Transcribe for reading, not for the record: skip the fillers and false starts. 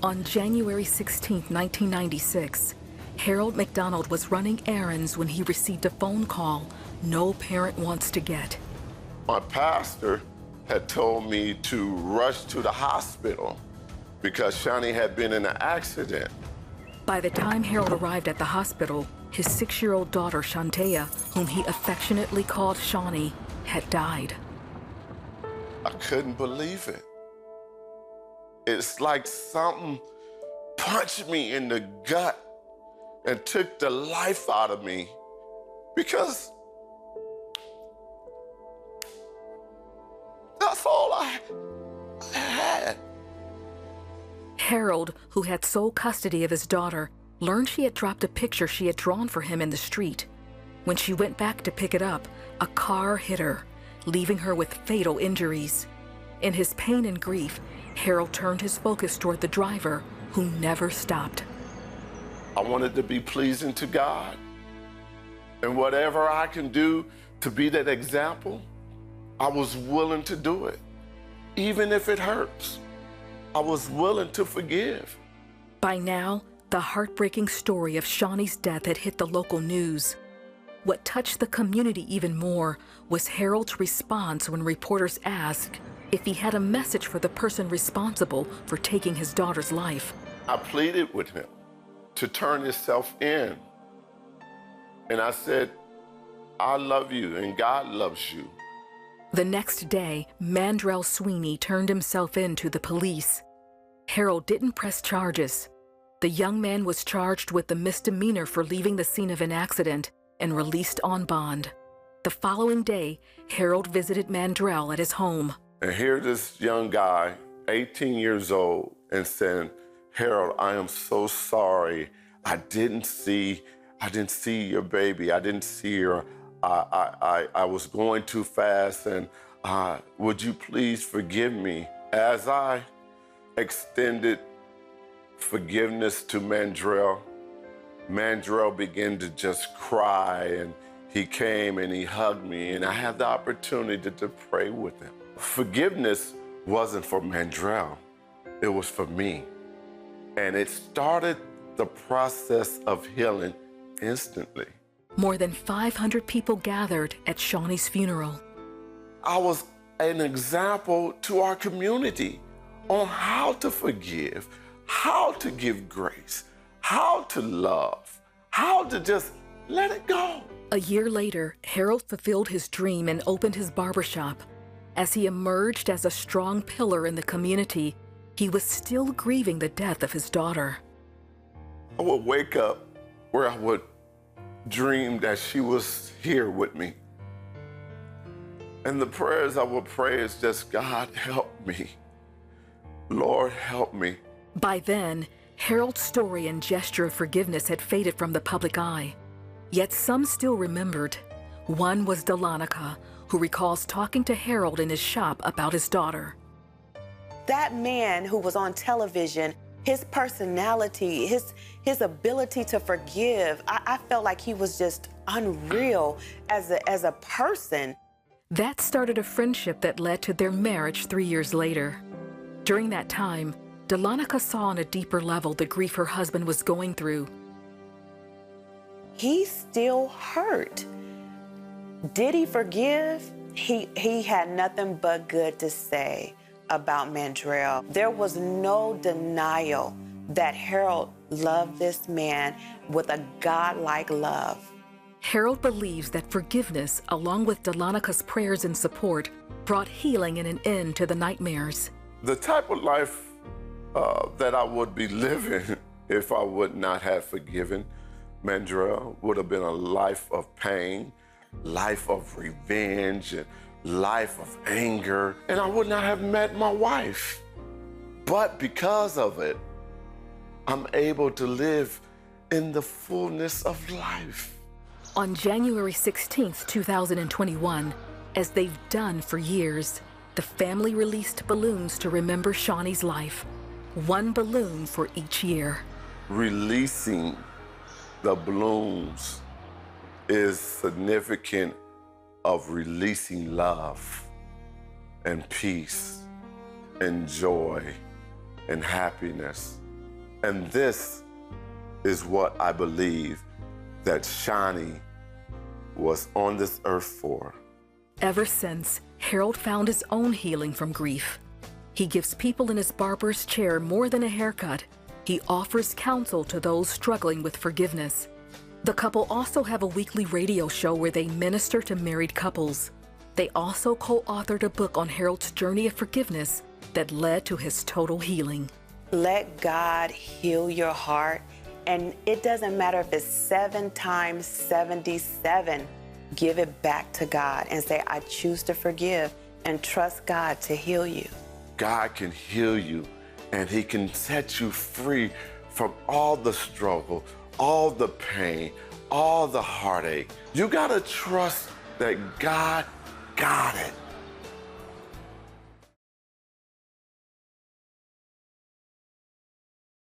On January 16, 1996, Harold McDonald was running errands when he received a phone call no parent wants to get. My pastor had told me to rush to the hospital because Shani had been in an accident. By the time Harold arrived at the hospital, his 6-year-old daughter, Shantea, whom he affectionately called Shawnee, had died. I couldn't believe it. It's like something punched me in the gut and took the life out of me because that's all I had. Harold, who had sole custody of his daughter, learned she had dropped a picture she had drawn for him in the street. When she went back to pick it up, a car hit her, leaving her with fatal injuries. In his pain and grief, Harold turned his focus toward the driver, who never stopped. I wanted to be pleasing to God. And whatever I can do to be that example, I was willing to do it. Even if it hurts, I was willing to forgive. By now, the heartbreaking story of Shawnee's death had hit the local news. What touched the community even more was Harold's response when reporters asked if he had a message for the person responsible for taking his daughter's life. I pleaded with him to turn himself in. And I said, I love you and God loves you. The next day, Mandrell Sweeney turned himself in to the police. Harold didn't press charges. The young man was charged with the misdemeanor for leaving the scene of an accident and released on bond. The following day, Harold visited Mandrell at his home. And here this young guy, 18 years old, and saying, Harold, I am so sorry. I didn't see your baby. I didn't see her. I was going too fast, and would you please forgive me? As I extended forgiveness to Mandrell, Mandrell began to just cry, and he came and he hugged me, and I had the opportunity to pray with him. Forgiveness wasn't for Mandrell, it was for me. And it started the process of healing instantly. More than 500 people gathered at Shawnee's funeral. I was an example to our community on how to forgive, how to give grace, how to love, how to just let it go. A year later, Harold fulfilled his dream and opened his barbershop. As he emerged as a strong pillar in the community, he was still grieving the death of his daughter. I would wake up where I would dream that she was here with me. And the prayers I would pray is just, God, help me. Lord, help me. By then, Harold's story and gesture of forgiveness had faded from the public eye. Yet some still remembered. One was Delonica, who recalls talking to Harold in his shop about his daughter. That man who was on television, his personality, his ability to forgive, I felt like he was just unreal as a person. That started a friendship that led to their marriage 3 years later. During that time, Delonica saw on a deeper level the grief her husband was going through. He still hurt. Did he forgive? He had nothing but good to say about Mandrell. There was no denial that Harold loved this man with a God-like love. Harold believes that forgiveness, along with Delonica's prayers and support, brought healing and an end to the nightmares. The type of life that I would be living if I would not have forgiven Mandrell would have been a life of pain, life of revenge, and life of anger, and I would not have met my wife. But because of it, I'm able to live in the fullness of life. On January 16th, 2021, as they've done for years, the family released balloons to remember Shawnee's life. One balloon for each year. Releasing the balloons is significant of releasing love and peace and joy and happiness And this is what I believe that Shani was on this earth for. Ever since, Harold found his own healing from grief. He gives people in his barber's chair more than a haircut. He offers counsel to those struggling with forgiveness. The couple also have a weekly radio show where they minister to married couples. They also co-authored a book on Harold's journey of forgiveness that led to his total healing. Let God heal your heart, and it doesn't matter if it's 7 times 77. Give it back to God and say, I choose to forgive, and trust God to heal you. God can heal you, and he can set you free from all the struggle, all the pain, all the heartache. You gotta trust that God got it.